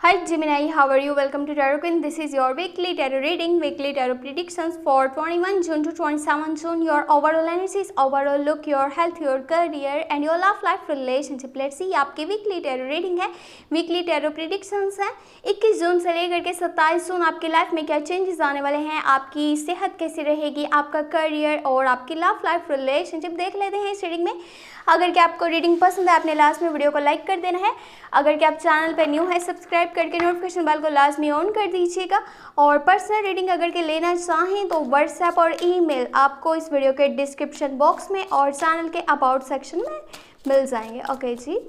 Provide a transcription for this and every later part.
Hi Gemini, how are you? Welcome to Tarot Queen. This is your weekly tarot reading, weekly tarot predictions for 21 June to 27 June. Your overall analysis, overall look, your health, your career and your love life relationship. Let's see, आपकी weekly tarot reading है, weekly tarot predictions है। 21 जून से लेकर के 27 जून आपकी life में क्या changes आने वाले हैं, आपकी सेहत कैसी रहेगी, आपका करियर और आपकी लव लाइफ रिलेशनशिप देख लेते हैं इस रीडिंग में। अगर क्या आपको रीडिंग पसंद है, आपने लास्ट में वीडियो को लाइक कर देना है। अगर क्या आप चैनल पर न्यू है, सब्सक्राइब करके नोटिफिकेशन बेल को लाजमी ऑन कर दीजिएगा। और पर्सनल रीडिंग अगर के लेना चाहें तो व्हाट्सएप और ईमेल आपको इस वीडियो के डिस्क्रिप्शन बॉक्स में और चैनल के अबाउट सेक्शन में मिल जाएंगे। ओके जी,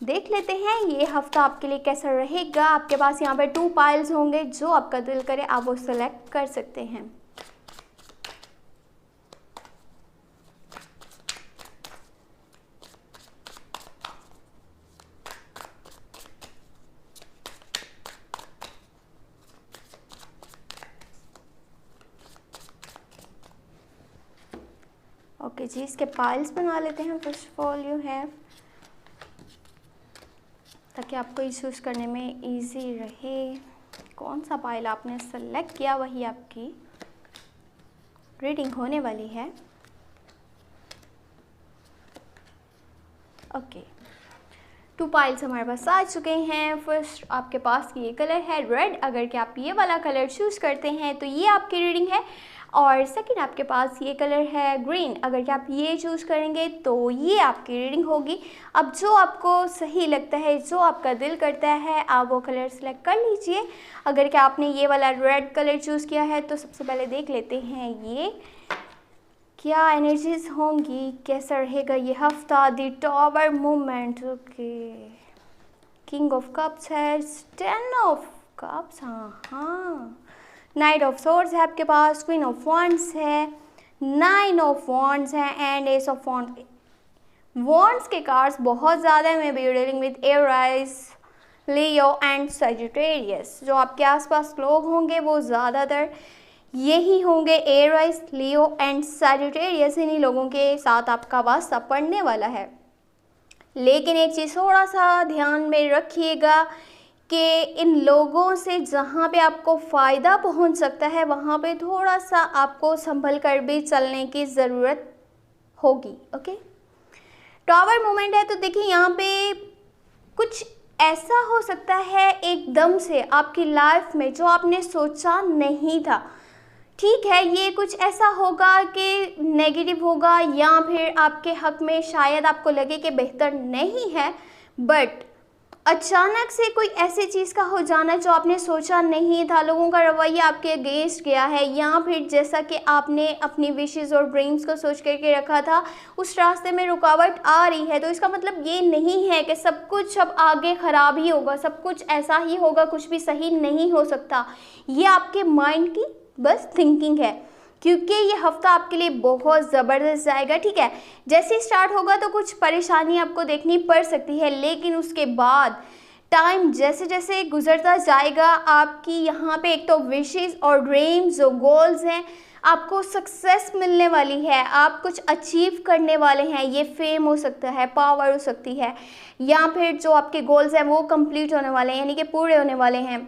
देख लेते हैं ये हफ्ता आपके लिए कैसा रहेगा। आपके पास यहाँ पर 2 पाइल्स होंगे, जो आपका दिल करे आप वो सेलेक्ट कर सकते हैं। ओके जी, इसके पाइल्स बना लेते हैं। फर्स्ट ऑफ ऑल यू है, ताकि आपको ये चूज करने में इजी रहे। कौन सा पाइल आपने सेलेक्ट किया वही आपकी रीडिंग होने वाली है। ओके, 2 पाइल्स हमारे पास आ चुके हैं। फर्स्ट आपके पास ये कलर है रेड। अगर कि आप ये वाला कलर चूज करते हैं तो ये आपकी रीडिंग है। और सेकंड आपके पास ये कलर है ग्रीन। अगर कि आप ये चूज़ करेंगे तो ये आपकी रीडिंग होगी। अब जो आपको सही लगता है, जो आपका दिल करता है, आप वो कलर सेलेक्ट कर लीजिए। अगर कि आपने ये वाला रेड कलर चूज़ किया है तो सबसे पहले देख लेते हैं ये क्या एनर्जीज होंगी, कैसा रहेगा ये हफ्ता। The tower movement, okay, king of cups है, 10 ऑफ कप्स, हाँ, नाइट ऑफ सोर्ड्स है आपके पास, क्वीन ऑफ वॉन्ड्स है, 9 ऑफ वॉन्ड्स है and S of wands. Wands के कार्ड्स बहुत ज़्यादा है। May be you dealing with arise, Leo and Sagittarius. जो आपके आसपास लोग होंगे वो ज़्यादातर यही होंगे, एराइज, लियो एंड सजिटेरियस। इन्हीं लोगों के साथ आपका वास्ता पड़ने वाला है। लेकिन एक चीज़ थोड़ा सा ध्यान में रखिएगा कि इन लोगों से जहाँ पे आपको फ़ायदा पहुँच सकता है वहाँ पे थोड़ा सा आपको संभल कर भी चलने की ज़रूरत होगी। ओके, टॉवर मूवमेंट है तो देखिए यहाँ पे कुछ ऐसा हो सकता है एकदम से आपकी लाइफ में जो आपने सोचा नहीं था। ठीक है, ये कुछ ऐसा होगा कि नेगेटिव होगा या फिर आपके हक में शायद आपको लगे कि बेहतर नहीं है, बट अचानक से कोई ऐसी चीज़ का हो जाना जो आपने सोचा नहीं था, लोगों का रवैया आपके अगेंस्ट गया है, या फिर जैसा कि आपने अपनी विशेज़ और ड्रीम्स को सोच करके रखा था उस रास्ते में रुकावट आ रही है। तो इसका मतलब ये नहीं है कि सब कुछ अब आगे ख़राब ही होगा, सब कुछ ऐसा ही होगा, कुछ भी सही नहीं हो सकता। ये आपके माइंड की बस थिंकिंग है, क्योंकि ये हफ्ता आपके लिए बहुत ज़बरदस्त जाएगा। ठीक है, जैसे ही स्टार्ट होगा तो कुछ परेशानी आपको देखनी पड़ सकती है, लेकिन उसके बाद टाइम जैसे जैसे गुजरता जाएगा आपकी यहाँ पे एक तो विशेज़ और ड्रीम्स जो गोल्स हैं, आपको सक्सेस मिलने वाली है, आप कुछ अचीव करने वाले हैं। ये फेम हो सकता है, पावर हो सकती है, या फिर जो आपके गोल्स हैं वो कंप्लीट होने वाले हैं, यानी कि पूरे होने वाले हैं।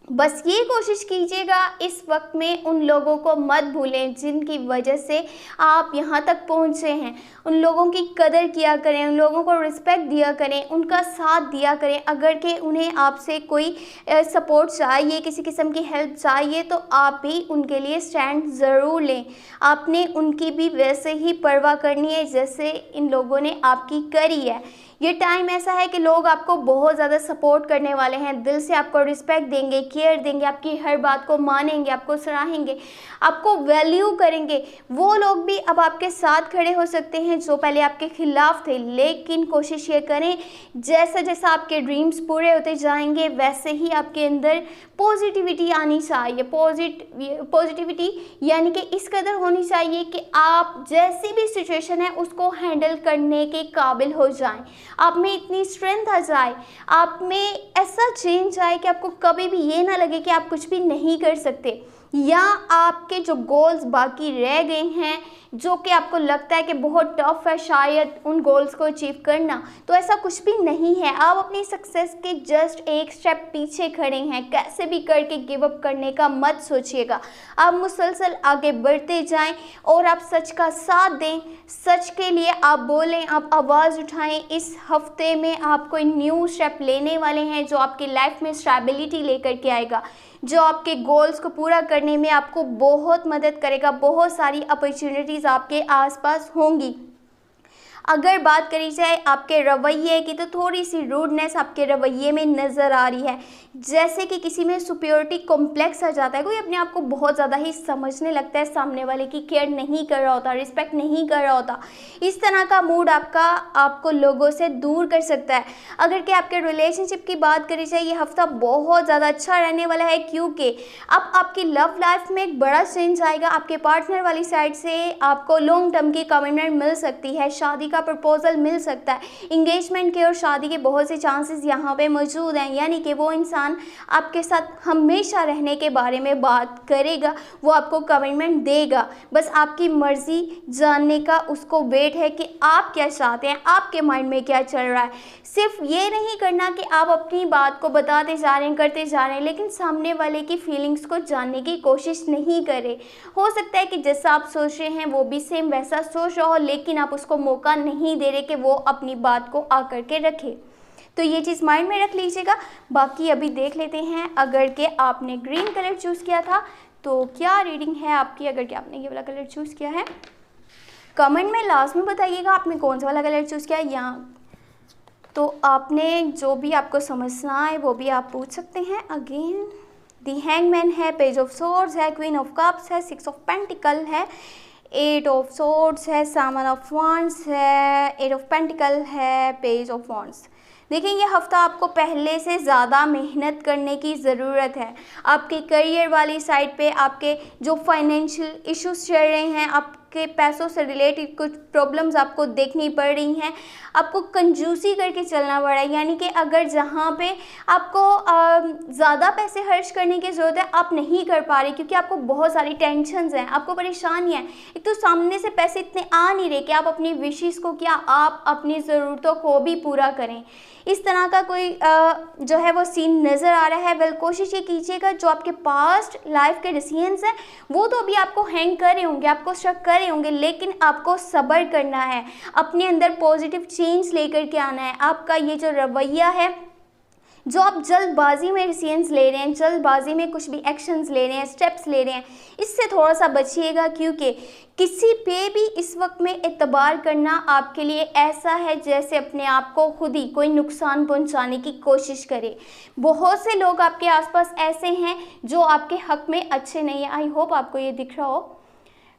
बस ये कोशिश कीजिएगा इस वक्त में उन लोगों को मत भूलें जिनकी वजह से आप यहाँ तक पहुँचे हैं। उन लोगों की कदर किया करें, उन लोगों को रिस्पेक्ट दिया करें, उनका साथ दिया करें। अगर कि उन्हें आपसे कोई सपोर्ट चाहिए, किसी किस्म की हेल्प चाहिए, तो आप भी उनके लिए स्टैंड ज़रूर लें। आपने उनकी भी वैसे ही परवाह करनी है जैसे इन लोगों ने आपकी करी है। ये टाइम ऐसा है कि लोग आपको बहुत ज़्यादा सपोर्ट करने वाले हैं, दिल से आपको रिस्पेक्ट देंगे, केयर देंगे, आपकी हर बात को मानेंगे, आपको सराहेंगे, आपको वैल्यू करेंगे। वो लोग भी अब आपके साथ खड़े हो सकते हैं जो पहले आपके खिलाफ थे। लेकिन कोशिश ये करें, जैसा जैसा आपके ड्रीम्स पूरे होते जाएंगे वैसे ही आपके अंदर पॉजिटिविटी आनी चाहिए। पॉजिटिविटी यानी कि इस कदर होनी चाहिए कि आप जैसी भी सिचुएशन है उसको हैंडल करने के काबिल हो जाएं। आप में इतनी स्ट्रेंथ आ जाए, आप में ऐसा चेंज आए कि आपको कभी भी ये ना लगे कि आप कुछ भी नहीं कर सकते। या आपके जो गोल्स बाकी रह गए हैं, जो कि आपको लगता है कि बहुत टफ है शायद उन गोल्स को अचीव करना, तो ऐसा कुछ भी नहीं है। आप अपनी सक्सेस के जस्ट एक स्टेप पीछे खड़े हैं। कैसे भी करके गिव अप करने का मत सोचिएगा। आप मुसलसल आगे बढ़ते जाएं और आप सच का साथ दें, सच के लिए आप बोलें, आप आवाज़ उठाएं। इस हफ्ते में आप कोई न्यू स्टेप लेने वाले हैं जो आपकी लाइफ में स्टेबिलिटी लेकर के आएगा, जो आपके गोल्स को पूरा करने में आपको बहुत मदद करेगा। बहुत सारी अपॉर्चुनिटीज़ आपके आसपास होंगी। अगर बात करी जाए आपके रवैये की, तो थोड़ी सी रूडनेस आपके रवैये में नज़र आ रही है, जैसे कि किसी में सुपीरियरिटी कॉम्प्लेक्स आ जाता है। कोई अपने आप को बहुत ज़्यादा ही समझने लगता है, सामने वाले की केयर नहीं कर रहा होता, रिस्पेक्ट नहीं कर रहा होता। इस तरह का मूड आपको लोगों से दूर कर सकता है। अगर कि आपके रिलेशनशिप की बात करी जाए, ये हफ्ता बहुत ज़्यादा अच्छा रहने वाला है, क्योंकि अब आपकी लव लाइफ में एक बड़ा चेंज आएगा। आपके पार्टनर वाली साइड से आपको लॉन्ग टर्म की कमिटमेंट मिल सकती है, शादी का प्रपोजल मिल सकता है, इंगेजमेंट के और शादी के बहुत से चांसेस यहाँ पे मौजूद हैं। यानी कि वो इंसान आपके साथ हमेशा रहने के बारे में बात करेगा, वो आपको कमिटमेंट देगा। बस आपकी मर्जी जानने का उसको वेट है कि आप क्या चाहते हैं, आपके माइंड में क्या चल रहा है। सिर्फ ये नहीं करना कि आप अपनी बात को बताते जा रहे हैं, करते जा रहे हैं, लेकिन सामने वाले की फीलिंग्स को जानने की कोशिश नहीं करें। हो सकता है कि जैसा आप सोच रहे हैं वो भी सेम वैसा सोच रहा हो, लेकिन आप उसको मौका नहीं दे रहे कि वो अपनी बात को आकर के रखे। तो ये चीज़ माइंड में रख लीजिएगा। बाकी अभी देख लेते हैं, अगर के आपने ग्रीन कलर चूज़ किया था तो क्या रीडिंग है आपकी। अगर कि आपने ये वाला कलर चूज़ किया है, कमेंट में लास्ट में बताइएगा आपने कौन सा वाला कलर चूज़ किया है। यहाँ तो आपने जो भी आपको समझना है वो भी आप पूछ सकते हैं। अगेन दी हैंगमैन है, पेज ऑफ सोर्ड्स है, क्वीन ऑफ कप्स है, 6 ऑफ पेंटिकल है, 8 ऑफ सोर्ड्स है, 7 ऑफ वांड्स है, 8 ऑफ पेंटिकल है, पेज ऑफ वांड्स। देखिए, ये हफ्ता आपको पहले से ज़्यादा मेहनत करने की ज़रूरत है। आपके करियर वाली साइड पे आपके जो फाइनेंशियल इश्यूज चल रहे हैं, आपके पैसों से रिलेटेड कुछ प्रॉब्लम्स आपको देखनी पड़ रही हैं, आपको कंजूसी करके चलना पड़ रहा है। यानी कि अगर जहाँ पे आपको ज़्यादा पैसे खर्च करने की ज़रूरत है, आप नहीं कर पा रहे क्योंकि आपको बहुत सारी टेंशन्स हैं, आपको परेशानी है। एक तो सामने से पैसे इतने आ नहीं रहे कि आप अपनी विशेज़ को, क्या आप अपनी ज़रूरतों को भी पूरा करें। इस तरह का कोई जो है वो सीन नज़र आ रहा है। वेल, कोशिश ये कीजिएगा जो आपके पास्ट लाइफ के डिसीजंस हैं वो तो अभी आपको हैंग कर रहे होंगे, आपको स्ट्रक कर रहे होंगे, लेकिन आपको सब्र करना है, अपने अंदर पॉजिटिव चेंज लेकर के आना है। आपका ये जो रवैया है, जो आप जल्दबाजी में डिसीजंस ले रहे हैं, जल्दबाजी में कुछ भी एक्शंस ले रहे हैं, स्टेप्स ले रहे हैं, इससे थोड़ा सा बचिएगा, क्योंकि किसी पे भी इस वक्त में एतबार करना आपके लिए ऐसा है जैसे अपने आप को खुद ही कोई नुकसान पहुंचाने की कोशिश करे। बहुत से लोग आपके आसपास ऐसे हैं जो आपके हक में अच्छे नहीं है। आई होप आपको ये दिख रहा हो,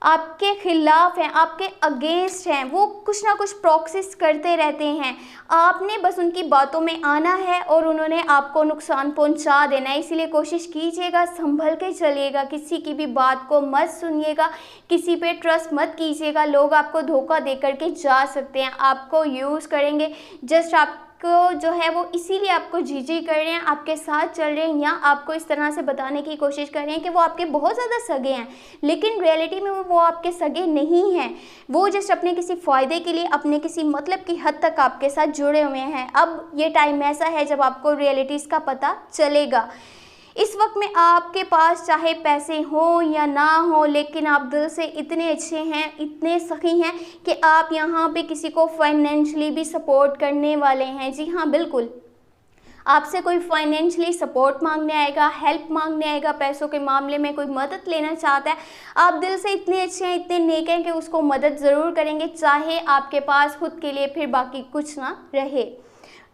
आपके खिलाफ हैं, आपके अगेंस्ट हैं, वो कुछ ना कुछ प्रॉक्सिस करते रहते हैं। आपने बस उनकी बातों में आना है और उन्होंने आपको नुकसान पहुंचा देना है। इसीलिए कोशिश कीजिएगा, संभल के चलिएगा, किसी की भी बात को मत सुनिएगा, किसी पे ट्रस्ट मत कीजिएगा। लोग आपको धोखा दे करके जा सकते हैं, आपको यूज़ करेंगे, जस्ट आपको जो है वो इसीलिए आपको जी कर रहे हैं, आपके साथ चल रहे हैं, या आपको इस तरह से बताने की कोशिश कर रहे हैं कि वो आपके बहुत ज़्यादा सगे हैं, लेकिन रियलिटी में वो आपके सगे नहीं हैं। वो जस्ट अपने किसी फ़ायदे के लिए, अपने किसी मतलब की हद तक आपके साथ जुड़े हुए हैं। अब ये टाइम ऐसा है जब आपको रियलिटीज़ का पता चलेगा। इस वक्त में आपके पास चाहे पैसे हों या ना हो, लेकिन आप दिल से इतने अच्छे हैं, इतने सखी हैं कि आप यहाँ पे किसी को फाइनेंशियली भी सपोर्ट करने वाले हैं। जी हाँ, बिल्कुल, आपसे कोई फाइनेंशियली सपोर्ट मांगने आएगा, हेल्प मांगने आएगा, पैसों के मामले में कोई मदद लेना चाहता है। आप दिल से इतने अच्छे हैं, इतने नेक हैं कि उसको मदद ज़रूर करेंगे, चाहे आपके पास खुद के लिए फिर बाकी कुछ ना रहे।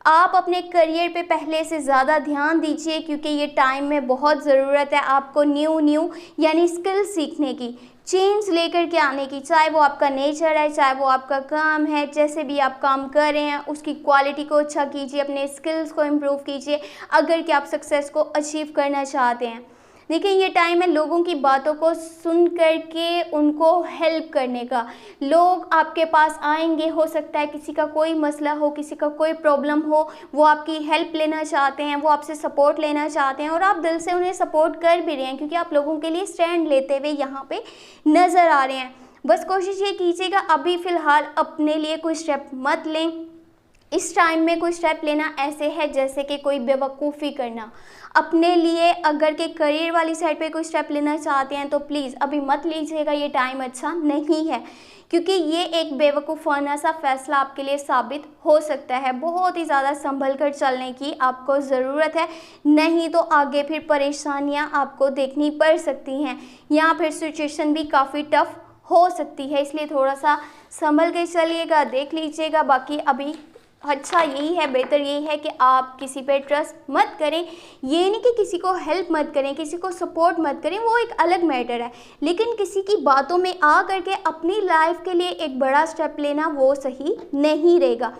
आप अपने करियर पे पहले से ज़्यादा ध्यान दीजिए, क्योंकि ये टाइम में बहुत ज़रूरत है आपको न्यू यानी स्किल सीखने की, चेंज लेकर के आने की। चाहे वो आपका नेचर है, चाहे वो आपका काम है, जैसे भी आप काम कर रहे हैं उसकी क्वालिटी को अच्छा कीजिए, अपने स्किल्स को इम्प्रूव कीजिए, अगर कि आप सक्सेस को अचीव करना चाहते हैं। देखिए ये टाइम है लोगों की बातों को सुन करके उनको हेल्प करने का। लोग आपके पास आएंगे, हो सकता है किसी का कोई मसला हो, किसी का कोई प्रॉब्लम हो, वो आपकी हेल्प लेना चाहते हैं, वो आपसे सपोर्ट लेना चाहते हैं और आप दिल से उन्हें सपोर्ट कर भी रहे हैं क्योंकि आप लोगों के लिए स्टैंड लेते हुए यहाँ पे नज़र आ रहे हैं। बस कोशिश ये कीजिएगा अभी फ़िलहाल अपने लिए कोई स्टेप मत लें। इस टाइम में कोई स्टेप लेना ऐसे है जैसे कि कोई बेवकूफ़ी करना। अपने लिए अगर के करियर वाली साइड पे कोई स्टेप लेना चाहते हैं तो प्लीज़ अभी मत लीजिएगा, ये टाइम अच्छा नहीं है क्योंकि ये एक बेवकूफ़ाना सा फैसला आपके लिए साबित हो सकता है। बहुत ही ज़्यादा संभल कर चलने की आपको ज़रूरत है, नहीं तो आगे फिर परेशानियां आपको देखनी पड़ सकती हैं या फिर सिचुएशन भी काफ़ी टफ हो सकती है। इसलिए थोड़ा सा संभल के चलिएगा, देख लीजिएगा। बाकी अभी अच्छा यही है, बेहतर यही है कि आप किसी पे ट्रस्ट मत करें। ये नहीं कि किसी को हेल्प मत करें, किसी को सपोर्ट मत करें, वो एक अलग मैटर है, लेकिन किसी की बातों में आ करके अपनी लाइफ के लिए एक बड़ा स्टेप लेना वो सही नहीं रहेगा।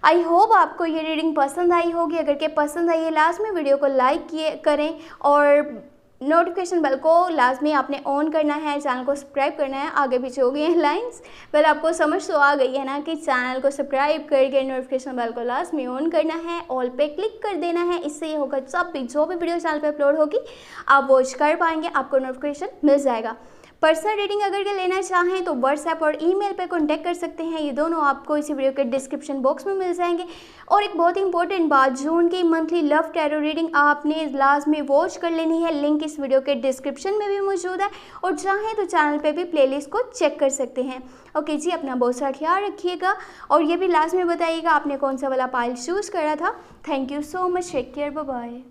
आई होप आपको ये रीडिंग पसंद आई होगी। अगर के पसंद आई है लास्ट में वीडियो को लाइक करें और नोटिफिकेशन बेल को लाजमी आपने ऑन करना है, चैनल को सब्सक्राइब करना है। आगे पीछे हो गई हैं लाइंस, वेल आपको समझ तो आ गई है ना कि चैनल को सब्सक्राइब करके नोटिफिकेशन बेल को लाजमी ऑन करना है, ऑल पे क्लिक कर देना है। इससे ये होगा जब भी जो भी वीडियो चैनल पे अपलोड होगी आप वॉच कर पाएंगे, आपको नोटिफिकेशन मिल जाएगा। पर्सनल रीडिंग अगर के लेना चाहें तो व्हाट्सएप और ईमेल पे कांटेक्ट कर सकते हैं, ये दोनों आपको इसी वीडियो के डिस्क्रिप्शन बॉक्स में मिल जाएंगे। और एक बहुत ही इंपॉर्टेंट बात, जून की मंथली लव टैरो रीडिंग आपने लाजमी वॉच कर लेनी है, लिंक इस वीडियो के डिस्क्रिप्शन में भी मौजूद है और चाहें तो चैनल पे भी प्लेलिस्ट को चेक कर सकते हैं। ओके जी, अपना बहुत सारा ख्याल रखिएगा और ये भी लास्ट में बताइएगा आपने कौन सा वाला पाइल चूज़ करा था। Thank you so much, take care, bye bye.